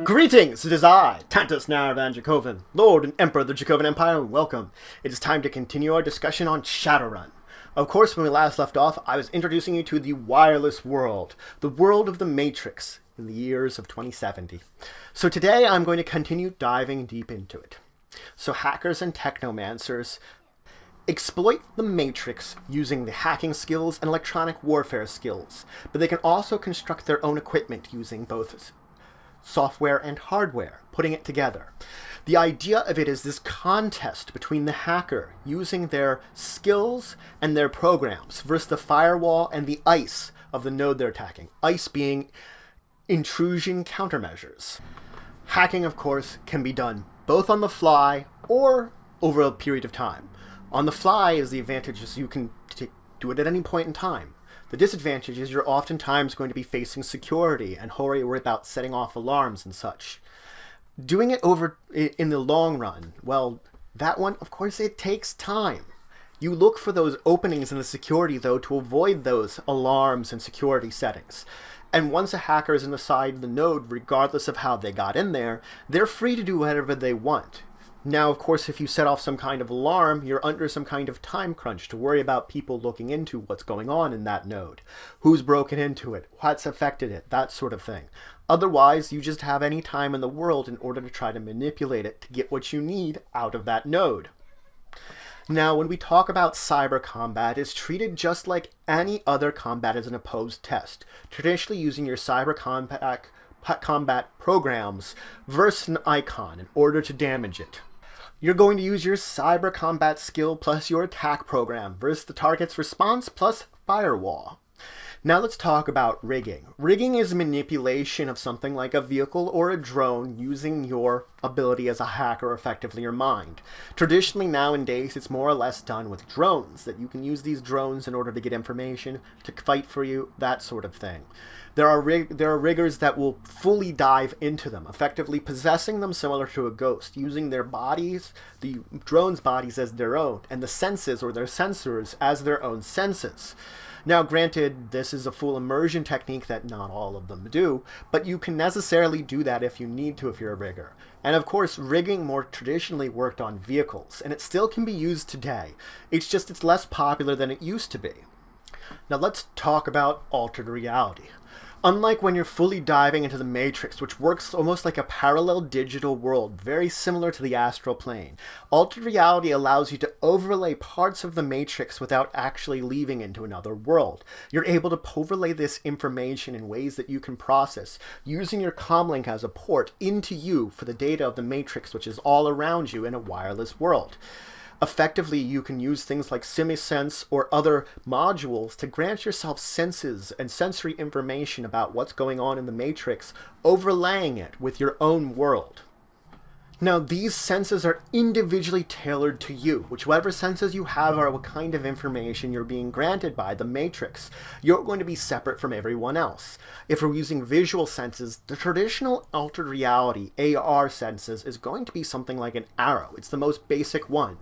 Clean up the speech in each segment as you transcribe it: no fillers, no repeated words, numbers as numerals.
Greetings! It is I, Tantus Naravan Dracovin, Lord and Emperor of the Dracovin Empire, and welcome. It is time to continue our discussion on Shadowrun. Of course, when we last left off, I was introducing you to the wireless world, the world of the Matrix, in the years of 2070. So today I'm going to continue diving deep into it. So hackers and technomancers exploit the Matrix using the hacking skills and electronic warfare skills, but they can also construct their own equipment using both software and hardware, putting it together. The idea of it is this contest between the hacker using their skills and their programs versus the firewall and the ICE of the node they're attacking. ICE being intrusion countermeasures. Hacking, of course, can be done both on the fly or over a period of time. On the fly is the advantage is you can do it at any point in time. The disadvantage is you're oftentimes going to be facing security and worry about setting off alarms and such. Doing it over in the long run, well, that one, of course, it takes time. You look for those openings in the security, though, to avoid those alarms and security settings. And once a hacker is inside the node, regardless of how they got in there, they're free to do whatever they want. Now, of course, if you set off some kind of alarm, you're under some kind of time crunch to worry about people looking into what's going on in that node. Who's broken into it? What's affected it? That sort of thing. Otherwise, you just have any time in the world in order to try to manipulate it to get what you need out of that node. Now, when we talk about cyber combat, it's treated just like any other combat as an opposed test, traditionally using your cyber combat programs versus an icon in order to damage it. You're going to use your cyber combat skill plus your attack program versus the target's response plus firewall. Now let's talk about rigging. Rigging is manipulation of something like a vehicle or a drone using your ability as a hacker, effectively your mind. Traditionally nowadays it's more or less done with drones, that you can use these drones in order to get information, to fight for you, that sort of thing. There are riggers that will fully dive into them, effectively possessing them similar to a ghost, using their bodies, the drone's bodies as their own, and the senses or their sensors as their own senses. Now, granted, this is a full immersion technique that not all of them do, but you can necessarily do that if you need to if you're a rigger. And of course, rigging more traditionally worked on vehicles, and it still can be used today. It's just it's less popular than it used to be. Now let's talk about altered reality. Unlike when you're fully diving into the Matrix, which works almost like a parallel digital world, very similar to the astral plane, altered reality allows you to overlay parts of the Matrix without actually leaving into another world. You're able to overlay this information in ways that you can process, using your comlink as a port into you for the data of the Matrix, which is all around you in a wireless world. Effectively, you can use things like SimiSense or other modules to grant yourself senses and sensory information about what's going on in the Matrix, overlaying it with your own world. Now, these senses are individually tailored to you. Whichever senses you have are what kind of information you're being granted by the Matrix. You're going to be separate from everyone else. If we're using visual senses, the traditional altered reality, AR senses, is going to be something like an arrow. It's the most basic one.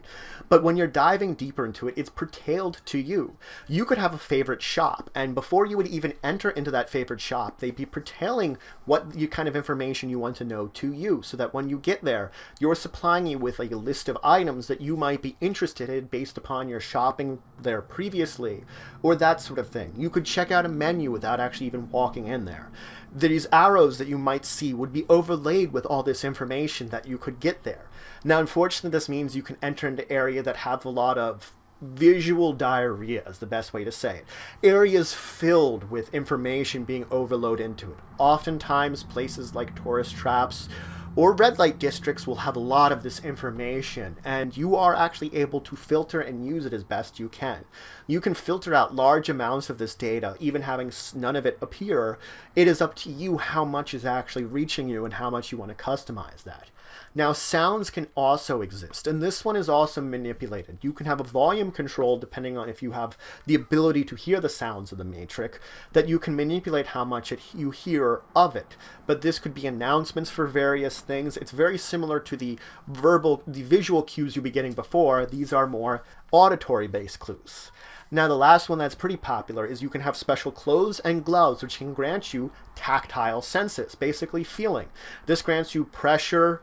But when you're diving deeper into it, it's pertailed to you. You could have a favorite shop, and before you would even enter into that favorite shop, they'd be pertailing what kind of information you want to know to you, so that when you get there, you're supplying you with a list of items that you might be interested in based upon your shopping there previously, or that sort of thing. You could check out a menu without actually even walking in there. These arrows that you might see would be overlaid with all this information that you could get there. Now, unfortunately, this means you can enter into areas that have a lot of visual diarrhea is the best way to say it. Areas filled with information being overloaded into it. Oftentimes, places like tourist traps or red light districts will have a lot of this information, and you are actually able to filter and use it as best you can. You can filter out large amounts of this data, even having none of it appear. It is up to you how much is actually reaching you and how much you want to customize that. Now, sounds can also exist, and this one is also manipulated. You can have a volume control depending on if you have the ability to hear the sounds of the Matrix, that you can manipulate how much you hear of it. But this could be announcements for various things. It's very similar to the visual cues you'll be getting before. These are more auditory-based clues. Now, the last one that's pretty popular is you can have special clothes and gloves which can grant you tactile senses, basically feeling. This grants you pressure,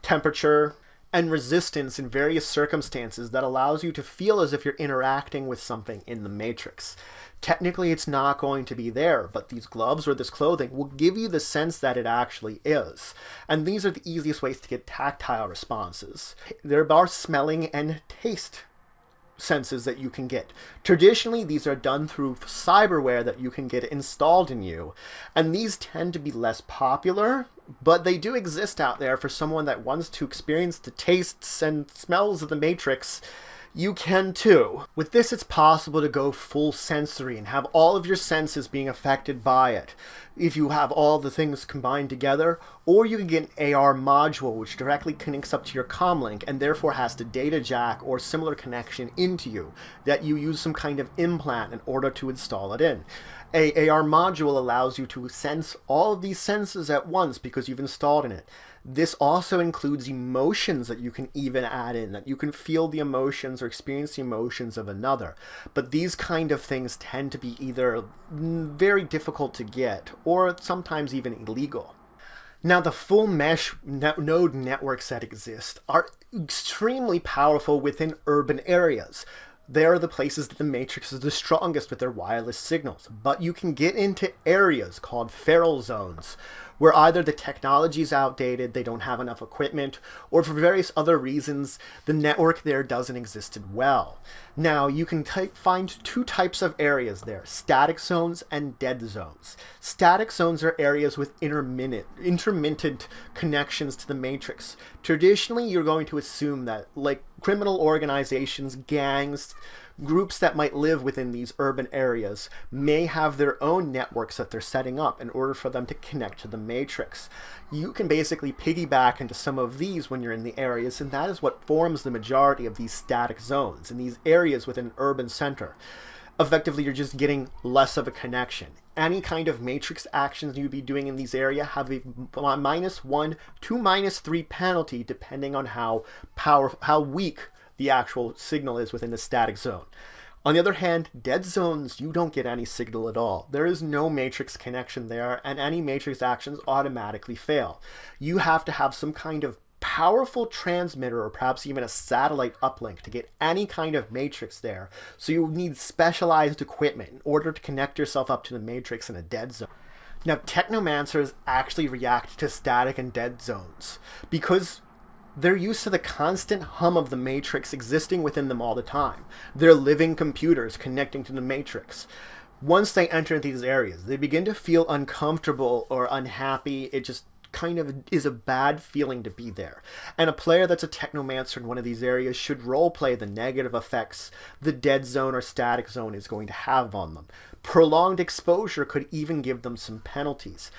temperature, and resistance in various circumstances that allows you to feel as if you're interacting with something in the Matrix. Technically, it's not going to be there, but these gloves or this clothing will give you the sense that it actually is. And these are the easiest ways to get tactile responses. There are smelling and taste senses that you can get. Traditionally, these are done through cyberware that you can get installed in you, and these tend to be less popular, but they do exist out there for someone that wants to experience the tastes and smells of the Matrix. You can too. With this, it's possible to go full sensory and have all of your senses being affected by it, if you have all the things combined together, or you can get an AR module which directly connects up to your comlink and therefore has the data jack or similar connection into you, that you use some kind of implant in order to install it in. A AR module allows you to sense all of these senses at once because you've installed in it. This also includes emotions that you can even add in, that you can feel the emotions or experience the emotions of another. But these kind of things tend to be either very difficult to get or sometimes even illegal. Now, the full mesh node networks that exist are extremely powerful within urban areas. They are the places that the Matrix is the strongest with their wireless signals. But you can get into areas called feral zones, where either the technology is outdated, they don't have enough equipment, or for various other reasons, the network there doesn't exist well. Now, you can find two types of areas there, static zones and dead zones. Static zones are areas with intermittent connections to the Matrix. Traditionally, you're going to assume that, like criminal organizations, gangs, groups that might live within these urban areas may have their own networks that they're setting up in order for them to connect to the Matrix. You can basically piggyback into some of these when you're in the areas, and that is what forms the majority of these static zones in these areas within an urban center. Effectively, you're just getting less of a connection. Any kind of Matrix actions you'd be doing in these areas have a -1 to -3 penalty depending on how weak the actual signal is within the static zone. On the other hand, dead zones, you don't get any signal at all. There is no Matrix connection there, and any Matrix actions automatically fail. You have to have some kind of powerful transmitter or perhaps even a satellite uplink to get any kind of Matrix there, so you need specialized equipment in order to connect yourself up to the Matrix in a dead zone. Now, technomancers actually react to static and dead zones because they're used to the constant hum of the Matrix existing within them all the time. They're living computers connecting to the Matrix. Once they enter these areas, they begin to feel uncomfortable or unhappy. It just kind of is a bad feeling to be there. And a player that's a technomancer in one of these areas should roleplay the negative effects the dead zone or static zone is going to have on them. Prolonged exposure could even give them some penalties.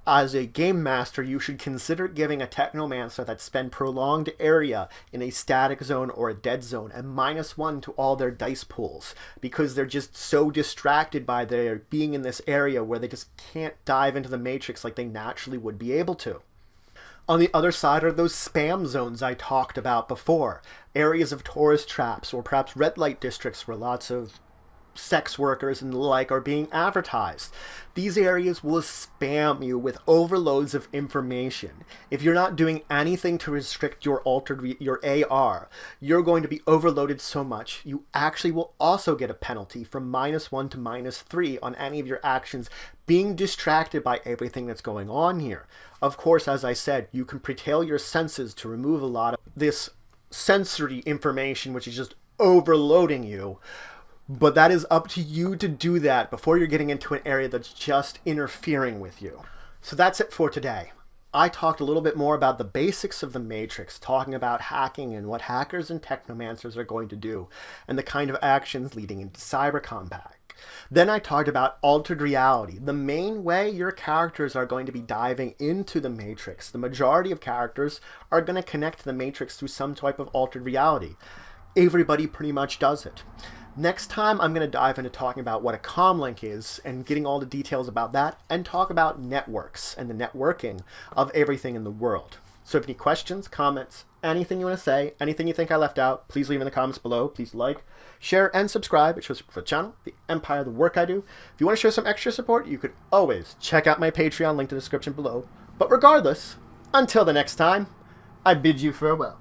As a game master, you should consider giving a technomancer that spend prolonged area in a static zone or a dead zone a -1 to all their dice pools, because they're just so distracted by their being in this area where they just can't dive into the Matrix like they naturally would be able to. On the other side are those spam zones I talked about before, areas of tourist traps or perhaps red light districts where lots of sex workers and the like are being advertised. These areas will spam you with overloads of information. If you're not doing anything to restrict your AR, you're going to be overloaded so much. You actually will also get a penalty from -1 to -3 on any of your actions being distracted by everything that's going on here. Of course, as I said, you can curtail your senses to remove a lot of this sensory information which is just overloading you. But that is up to you to do that before you're getting into an area that's just interfering with you. So that's it for today. I talked a little bit more about the basics of the Matrix, talking about hacking and what hackers and technomancers are going to do, and the kind of actions leading into cyber combat. Then I talked about altered reality, the main way your characters are going to be diving into the Matrix. The majority of characters are going to connect to the Matrix through some type of altered reality. Everybody pretty much does it. Next time, I'm going to dive into talking about what a comlink is and getting all the details about that, and talk about networks and the networking of everything in the world. So if you have any questions, comments, anything you want to say, anything you think I left out, please leave in the comments below. Please like, share, and subscribe. It shows support for the channel, the Empire, the work I do. If you want to show some extra support, you could always check out my Patreon, link in the description below. But regardless, until the next time, I bid you farewell.